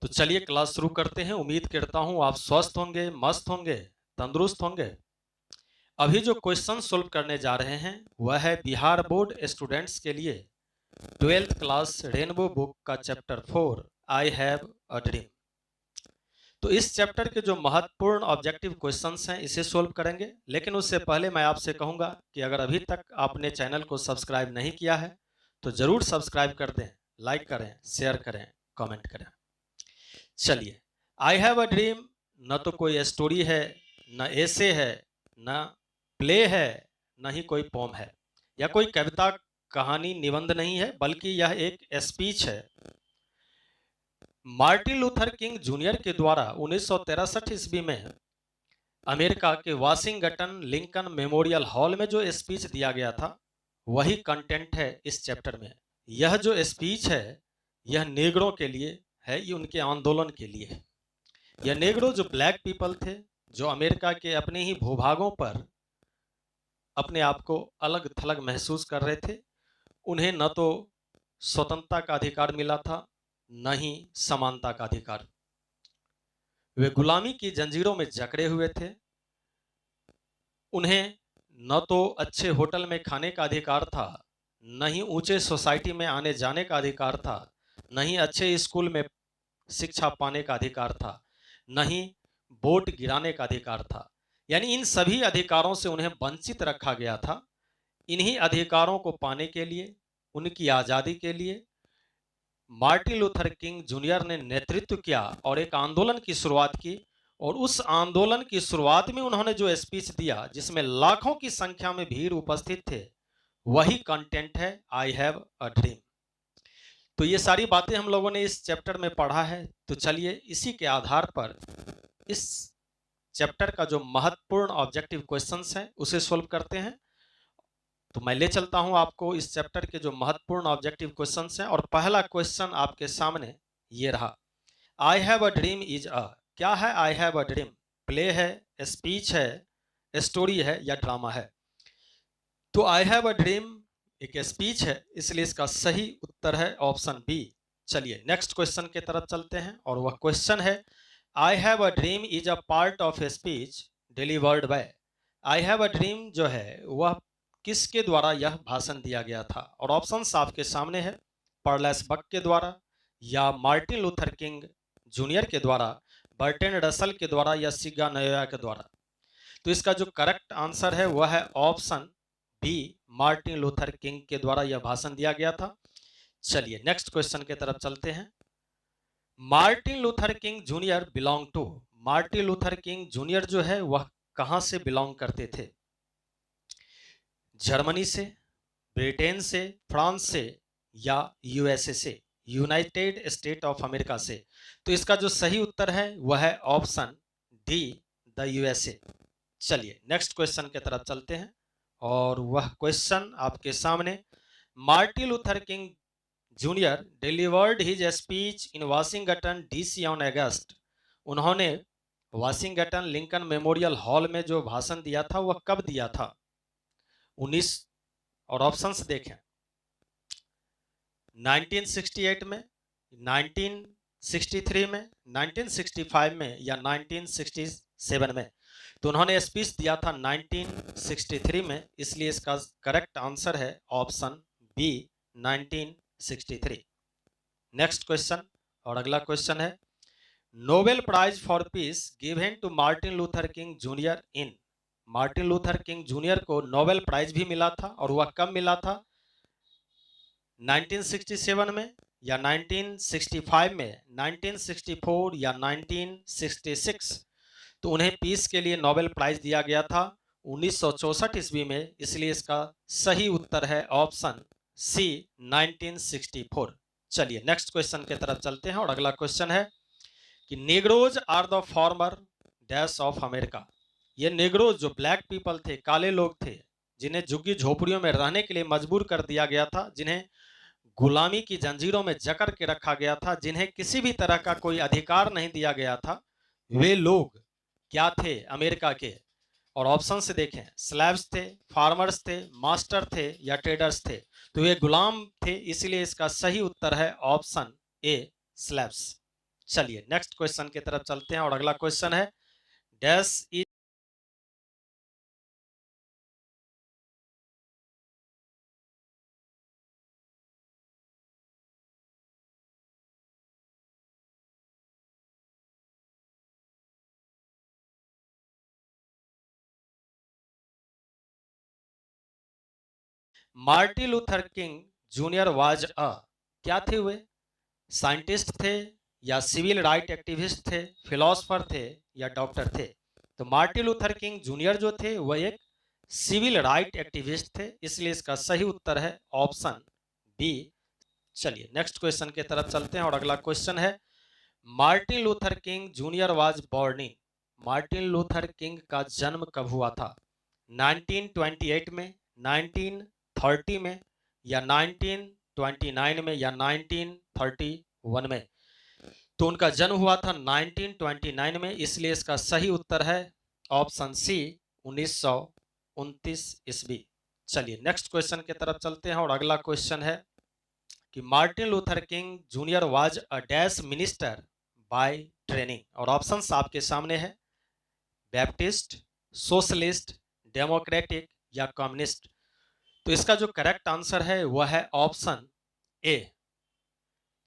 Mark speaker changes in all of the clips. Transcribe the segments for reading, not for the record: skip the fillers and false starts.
Speaker 1: तो चलिए क्लास शुरू करते हैं। उम्मीद करता हूं आप स्वस्थ होंगे, मस्त होंगे, तंदुरुस्त होंगे। अभी जो क्वेश्चन सोल्व करने जा रहे हैं वह है बिहार बोर्ड स्टूडेंट्स के लिए 12th क्लास रेनबो बुक का chapter 4 I have a dream. तो इस चैप्टर के जो महत्वपूर्ण ऑब्जेक्टिव क्वेश्चंस हैं इसे सोल्व करेंगे, लेकिन उससे पहले मैं आपसे कहूंगा कि अगर अभी तक आपने चैनल को सब्सक्राइब नहीं किया है तो जरूर सब्सक्राइब कर दें, लाइक करें, शेयर करें, कमेंट करें। चलिए, आई हैव अ ड्रीम न तो कोई स्टोरी है, न एसे है, न प्ले है, न ही कोई पोम है, या कोई कविता, कहानी, निबंध नहीं है, बल्कि यह एक स्पीच है। मार्टिन लूथर किंग जूनियर के द्वारा 1963 ईस्वी में अमेरिका के वाशिंगटन लिंकन मेमोरियल हॉल में जो स्पीच दिया गया था वही कंटेंट है इस चैप्टर में। यह जो स्पीच है यह नेग्रों के लिए है, ये उनके आंदोलन के लिए है। यह नेग्रो जो ब्लैक पीपल थे, जो अमेरिका के अपने ही भूभागों पर अपने आप को अलग थलग महसूस कर रहे थे, उन्हें न तो स्वतंत्रता का अधिकार मिला था, न ही समानता का अधिकार। वे गुलामी की जंजीरों में जकड़े हुए थे। उन्हें न तो अच्छे होटल में खाने का अधिकार था, न ही ऊंचे सोसाइटी में आने जाने का अधिकार था, न ही अच्छे स्कूल में शिक्षा पाने का अधिकार था, न ही वोट गिराने का अधिकार था। यानी इन सभी अधिकारों से उन्हें वंचित रखा गया था। इन्हीं अधिकारों को पाने के लिए, उनकी आज़ादी के लिए मार्टिन लूथर किंग जूनियर ने नेतृत्व किया और एक आंदोलन की शुरुआत की। और उस आंदोलन की शुरुआत में उन्होंने जो स्पीच दिया जिसमें लाखों की संख्या में भीड़ उपस्थित थे, वही कंटेंट है आई हैव अ ड्रीम। तो ये सारी बातें हम लोगों ने इस चैप्टर में पढ़ा है। तो चलिए इसी के आधार पर इस चैप्टर का जो महत्वपूर्ण ऑब्जेक्टिव क्वेश्चंस हैं उसे सोल्व करते हैं। तो मैं ले चलता हूं आपको इस चैप्टर के जो महत्वपूर्ण ऑब्जेक्टिव क्वेश्चंस हैं। और पहला क्वेश्चन आपके सामने ये रहा, I have a dream is a. क्या है I have a dream? Play है, स्पीच है, स्टोरी है, या ड्रामा है? तो आई हैव अ ड्रीम एक स्पीच है, इसलिए इसका सही उत्तर है ऑप्शन बी। चलिए नेक्स्ट क्वेश्चन की तरफ चलते हैं और वह क्वेश्चन है, I have a dream is a part of a speech delivered by. I have a dream जो है वह किसके द्वारा यह भाषण दिया गया था? और ऑप्शंस आपके सामने है, पर्लेस बक के द्वारा, या मार्टिन लूथर किंग जूनियर के द्वारा, बर्टन रसल के द्वारा, या सिगा नोया के द्वारा। तो इसका जो करेक्ट आंसर है वह है option B, Martin Luther King के द्वारा यह भाषण दिया गया था। चलिए नेक्स्ट क्वेश्चन की तरफ चलते हैं। Martin Luther King junior belong to. Martin Luther King junior जो है वह कहां से बिलोंग करते थे? जर्मनी से, ब्रिटेन से, फ्रांस से, या यूएसए से, यूनाइटेड स्टेट ऑफ अमेरिका से। तो इसका जो सही उत्तर है वह है ऑप्शन डी, द यूएसए। चलिए नेक्स्ट क्वेश्चन की तरफ चलते हैं और वह क्वेश्चन आपके सामने, Martin Luther King junior delivered his speech in Washington DC on August. उन्होंने वाशिंगटन लिंकन मेमोरियल हॉल में जो भाषण दिया था वह कब दिया था? 19, और ऑप्शंस देखें, 1968 में, 1963 में, 1965 में, या 1967 में। तो उन्होंने स्पीच दिया था 1963 में, इसलिए इसका करेक्ट आंसर है ऑप्शन बी, 1963। नेक्स्ट क्वेश्चन और अगला क्वेश्चन है, Nobel prize for peace given to Martin Luther King junior in. Martin Luther King junior को नोबेल प्राइज भी मिला था, और वह कब मिला था? 1967 में, या 1965 में, 1964, या 1966? तो उन्हें पीस के लिए नोबेल प्राइज दिया गया था 1964 ईस्वी में, इसलिए इसका सही उत्तर है ऑप्शन सी, 1964। चलिए नेक्स्ट क्वेश्चन की तरफ चलते हैं और अगला क्वेश्चन है कि Negroes are the former dash of America. ये नेग्रोज जो ब्लैक पीपल थे, काले लोग थे, जिन्हें झुग्गी झोपड़ियों में रहने के लिए मजबूर कर दिया गया था, जिन्हें गुलामी की जंजीरों में जकड़ के रखा गया था, जिन्हें किसी भी तरह का कोई अधिकार नहीं दिया गया था, वे लोग क्या थे अमेरिका के? और ऑप्शन से देखें, स्लैब्स थे, फार्मर्स थे, मास्टर थे, या ट्रेडर्स थे। तो ये गुलाम थे, इसलिए इसका सही उत्तर है ऑप्शन ए, स्लैब्स। चलिए नेक्स्ट क्वेश्चन की तरफ चलते हैं और अगला क्वेश्चन है dash is Martin Luther King junior was a, क्या थे वे? साइंटिस्ट थे या सिविल राइट एक्टिविस्ट थे, फिलोसफर थे या डॉक्टर थे? तो मार्टिन लूथर किंग जूनियर जो थे वह एक सिविल राइट एक्टिविस्ट थे, इसलिए इसका सही उत्तर है ऑप्शन बी। चलिए नेक्स्ट क्वेश्चन की तरफ चलते हैं और अगला क्वेश्चन है Martin Luther King junior was born in, Martin Luther king का जन्म कब हुआ था? 1928 में, 1930 में या 1929 में या 1931 में? तो उनका जन्म हुआ था 1929 में, इसलिए इसका सही उत्तर है ऑप्शन सी 1929 ईस्वी। चलिए नेक्स्ट क्वेश्चन की तरफ चलते हैं और अगला क्वेश्चन है कि Martin Luther King junior was a dash minister by training, और ऑप्शंस आपके सामने है बैप्टिस्ट, सोशलिस्ट, डेमोक्रेटिक या कम्युनिस्ट? तो इसका जो करेक्ट आंसर है वह है ऑप्शन ए।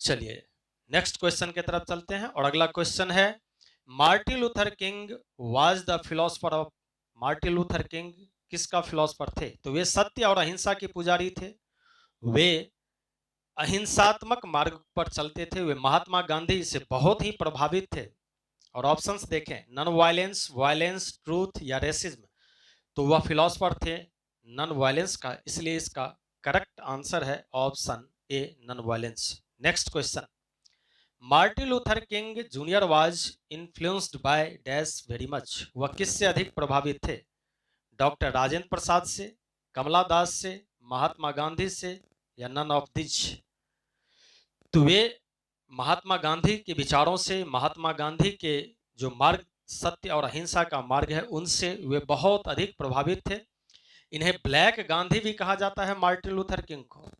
Speaker 1: चलिए नेक्स्ट क्वेश्चन की तरफ चलते हैं और अगला क्वेश्चन है Martin Luther king was the philosopher of, Martin Luther king किसका फिलोसफर थे? तो वे सत्य और अहिंसा के पुजारी थे, वे अहिंसात्मक मार्ग पर चलते थे, वे महात्मा गांधी से बहुत ही प्रभावित थे। और ऑप्शंस देखें नॉन वायलेंस, वायलेंस, ट्रूथ या रेसिज्म, तो वह फिलोसफर थे नॉन वायलेंस का, इसलिए इसका करेक्ट आंसर है option a non violence. Next question Martin Luther King junior was influenced by dash very much, वह किससे अधिक प्रभावित थे? डॉक्टर राजेंद्र प्रसाद से, कमला दास से, महात्मा गांधी से या नन ऑफ दिस? तो वे महात्मा गांधी के विचारों से, महात्मा गांधी के जो मार्ग सत्य और अहिंसा का मार्ग है उनसे वे बहुत अधिक प्रभावित थे। इन्हें ब्लैक गांधी भी कहा जाता है मार्टिन लूथर किंग को,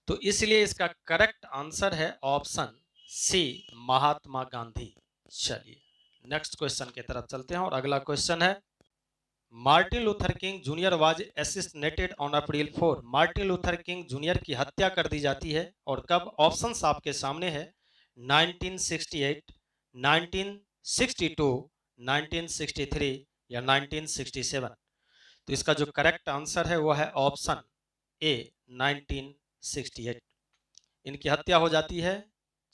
Speaker 1: तो इसलिए इसका करेक्ट आंसर है ऑप्शन सी महात्मा गांधी। चलिए नेक्स्ट क्वेश्चन की तरफ चलते हैं और अगला क्वेश्चन है Martin Luther King junior was assassinated on April 4, Martin Luther King junior की हत्या कर दी जाती है और कब? ऑप्शंस आपके सामने है 1968, 1962, 1963 या 1967? तो इसका जो करेक्ट आंसर है वह है ऑप्शन ए 1968। इनकी हत्या हो जाती है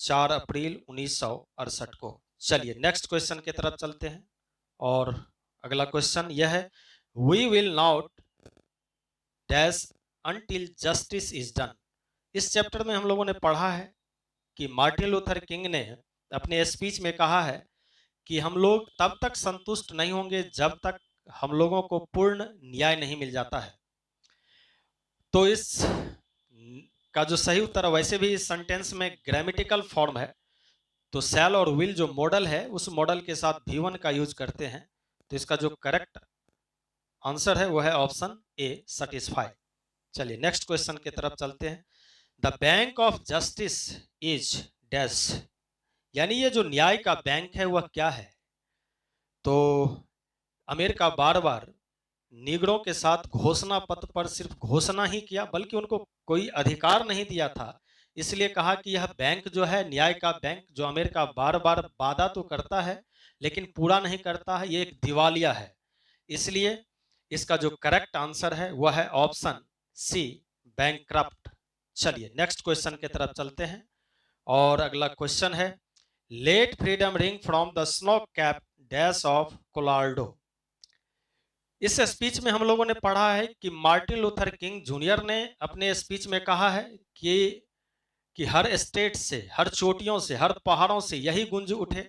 Speaker 1: 4 अप्रैल 1968 को। चलिए नेक्स्ट क्वेश्चन की तरफ चलते हैं और अगला क्वेश्चन यह है we will not dash until justice is done. इस चैप्टर में हम लोगों ने पढ़ा है कि मार्टिन लूथर किंग ने अपने स्पीच में कहा है कि हम लोग तब तक संतुष्ट नहीं होंगे जब तक हम लोगों को पूर्ण न्याय नहीं मिल जाता है। तो इस का जो सही उत्तर है, वैसे भी इस सेंटेंस में ग्रामेटिकल फॉर्म है, तो शैल और विल जो मॉडल है उस मॉडल के साथ भी1 का यूज करते हैं, तो इसका जो करेक्ट आंसर है वह है ऑप्शन ए सेटिस्फाई। चलिए नेक्स्ट क्वेश्चन की तरफ चलते हैं the bank of justice is dash, यानी ये जो न्याय का बैंक है वह क्या है? तो अमेरिका बार बार निगरों के साथ घोषणा पत्र पर सिर्फ घोषणा ही किया, बल्कि उनको कोई अधिकार नहीं दिया था, इसलिए कहा कि यह बैंक जो है न्याय का बैंक, जो अमेरिका बार बार वादा तो करता है लेकिन पूरा नहीं करता है, ये एक दिवालिया है, इसलिए इसका जो करेक्ट आंसर है वह है ऑप्शन सी बैंकक्रप्ट। चलिए नेक्स्ट क्वेश्चन की तरफ चलते हैं और अगला क्वेश्चन है let freedom ring from the snow cap dash of Colorado. इस स्पीच में हम लोगों ने पढ़ा है कि मार्टिन लूथर किंग जूनियर ने अपने स्पीच में कहा है कि हर स्टेट से, हर चोटियों से, हर पहाड़ों से यही गूंज उठे,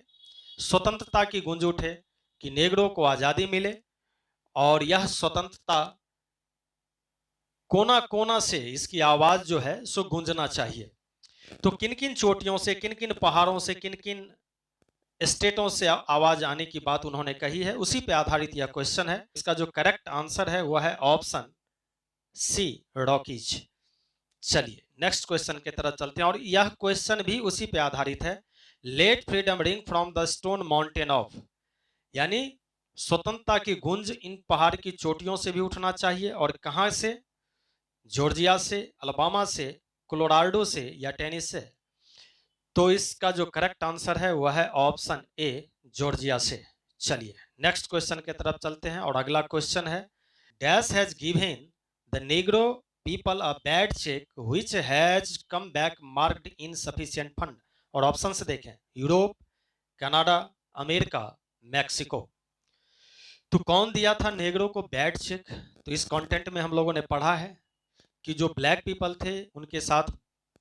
Speaker 1: स्वतंत्रता की गूंज उठे कि नेग्रो को आजादी मिले, और यह स्वतंत्रता कोना कोना से इसकी आवाज जो है सो गूंजना चाहिए। तो किन किन चोटियों से, किन किन पहाड़ों से, किन किन स्टेटों से आवाज आने की बात उन्होंने कही है, उसी पे आधारित यह क्वेश्चन है। इसका जो करेक्ट आंसर है वह है ऑप्शन सी रॉकीज। चलिए नेक्स्ट क्वेश्चन की तरफ चलते हैं और यह क्वेश्चन भी उसी पे आधारित है let freedom ring from the stone mountain of, यानी स्वतंत्रता की गूंज इन पहाड़ की चोटियों से भी उठना चाहिए। और कहां से? जॉर्जिया से, अलाबामा से, कोलोराडो से या टेनिस से? तो इसका जो करेक्ट आंसर है वह है ऑप्शन ए, जॉर्जिया से। चलिए नेक्स्ट क्वेश्चन की तरफ चलते हैं और अगला क्वेश्चन है, dash has given the Negro people a bad check which has come back marked insufficient fund. और ऑप्शन से देखें, यूरोप, कनाडा, अमेरिका, मैक्सिको। तो कौन दिया था नेग्रो को बैड चेक? तो इस कंटेंट में हम लोगों ने पढ़ा है कि जो ब्लैक पीपल थे उनके साथ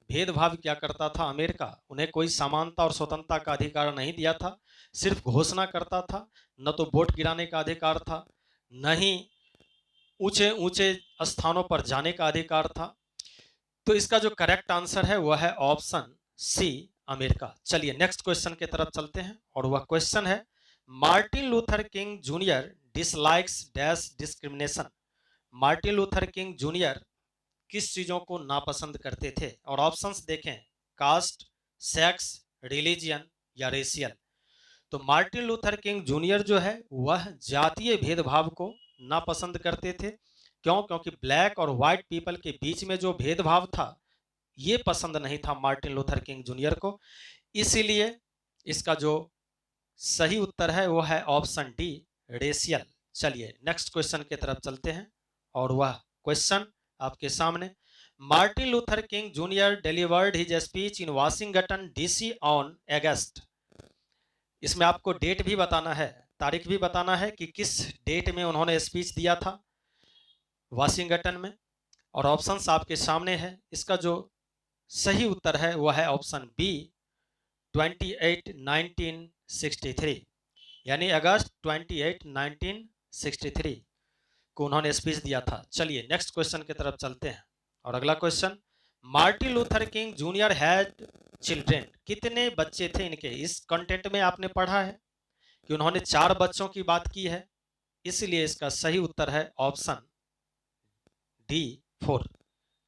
Speaker 1: भेदभाव क्या करता था अमेरिका, उन्हें कोई समानता और स्वतंत्रता का अधिकार नहीं दिया था, सिर्फ घोषणा करता था। न तो वोट गिराने का अधिकार था, न ही ऊंचे ऊंचे स्थानों पर जाने का अधिकार था। तो इसका जो करेक्ट आंसर है वह है ऑप्शन सी, अमेरिका। चलिए नेक्स्ट क्वेश्चन की तरफ चलते हैं और वह क्वेश्चन है, Martin Luther King junior dislikes dash discrimination. Martin Luther King junior किस चीजों को नापसंद करते थे? और ऑप्शंस देखें, कास्ट, सेक्स, रिलीजियन या रेशियल। तो मार्टिन लूथर किंग जूनियर जो है वह जातीय भेदभाव को नापसंद करते थे। क्यों? क्योंकि ब्लैक और व्हाइट पीपल के बीच में जो भेदभाव था ये पसंद नहीं था मार्टिन लूथर किंग जूनियर को, इसीलिए इसका जो सही उत्तर है वो है ऑप्शन डी, रेशियल। चलिए नेक्स्ट क्वेश्चन की तरफ चलते हैं और वह क्वेश्चन आपके सामने, Martin Luther King junior delivered his speech in Washington DC on August. इसमें आपको डेट भी बताना है, तारीख भी बताना है कि किस डेट में उन्होंने स्पीच दिया था वाशिंगटन में। और ऑप्शंस आपके सामने है, इसका जो सही उत्तर है वह है ऑप्शन बी, 28 1963, यानी अगस्त 28 1963 को उन्होंने स्पीच दिया था। चलिए नेक्स्ट क्वेश्चन की तरफ चलते हैं और अगला question, Martin Luther King junior had children. कितने बच्चे थे इनके? इस कंटेंट में आपने पढ़ा है कि उन्होंने 4 बच्चों की बात की है, इसलिए इसका सही उत्तर है option D, 4।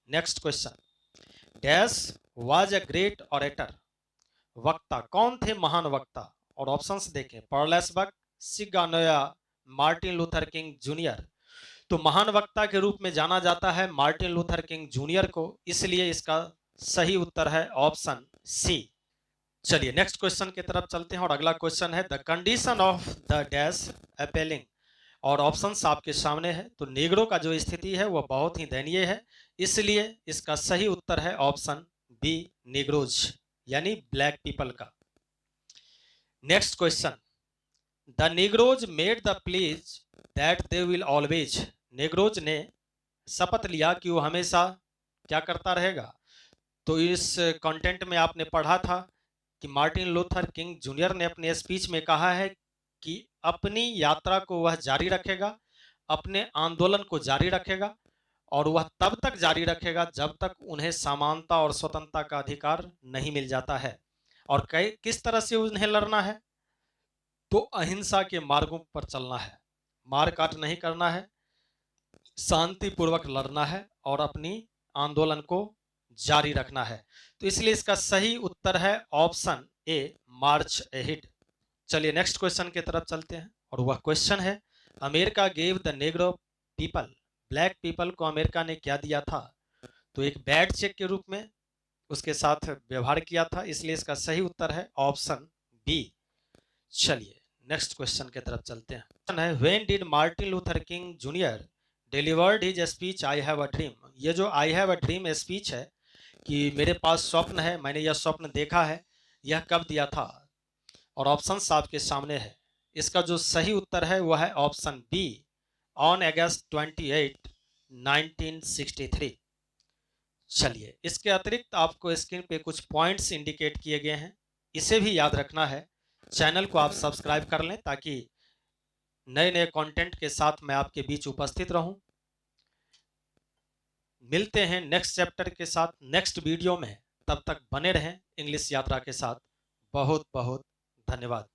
Speaker 1: Next question, dash was a great orator. वक्ता कौन थे महान वक्ता? और ऑप्शंस देखें, पर्लेस बक, सिगानोया, मार्टिन लूथर किंग जूनियर। तो महान वक्ता के रूप में जाना जाता है मार्टिन लूथर किंग जूनियर को, इसलिए इसका सही उत्तर है ऑप्शन सी। चलिए नेक्स्ट क्वेश्चन की तरफ चलते हैं और अगला क्वेश्चन है, the condition of the dash appealing. और ऑप्शंस आपके सामने है। तो नेग्रो का जो स्थिति है वह बहुत ही दयनीय है, इसलिए इसका सही उत्तर है ऑप्शन बी, नेग्रोज, यानी ब्लैक पीपल का। Next question, the नेग्रोज made the please that they will always. नेग्रोज ने शपथ लिया कि वो हमेशा क्या करता रहेगा? तो इस कंटेंट में आपने पढ़ा था कि मार्टिन लूथर किंग जूनियर ने अपने स्पीच में कहा है कि अपनी यात्रा को वह जारी रखेगा, अपने आंदोलन को जारी रखेगा, और वह तब तक जारी रखेगा जब तक उन्हें समानता और स्वतंत्रता का अधिकार नहीं मिल जाता है। और किस तरह से उन्हें लड़ना है? तो अहिंसा के मार्गों पर चलना है, मार काट नहीं करना है, शांतिपूर्वक लड़ना है और अपनी आंदोलन को जारी रखना है। तो इसलिए इसका सही उत्तर है ऑप्शन ए, मार्च एहिड। चलिए नेक्स्ट क्वेश्चन की तरफ चलते हैं और वह क्वेश्चन है, America gave the Negro people. Black people को अमेरिका ने क्या दिया था? तो एक बैड चेक के रूप में उसके साथ व्यवहार किया था, इसलिए इसका सही उत्तर है ऑप्शन बी। चलिए नेक्स्ट क्वेश्चन की तरफ चलते हैं। क्वेश्चन है, when did Martin Luther King junior delivered his speech I have a dream. ये जो I have a dream speech है कि मेरे पास स्वप्न है, मैंने यह स्वप्न देखा है, यह कब दिया था? और ऑप्शंस आपके सामने है, इसका जो सही उत्तर है वह है ऑप्शन बी, ऑन अगस्त 28 1963। चलिए इसके अतिरिक्त आपको स्क्रीन पे कुछ पॉइंट्स इंडिकेट किए गए हैं, इसे भी याद रखना है। चैनल को आप सब्सक्राइब कर लें ताकि नए नए कंटेंट के साथ मैं आपके बीच उपस्थित रहूं। मिलते हैं नेक्स्ट चैप्टर के साथ नेक्स्ट वीडियो में, तब तक बने रहें इंग्लिश यात्रा के साथ। बहुत बहुत धन्यवाद।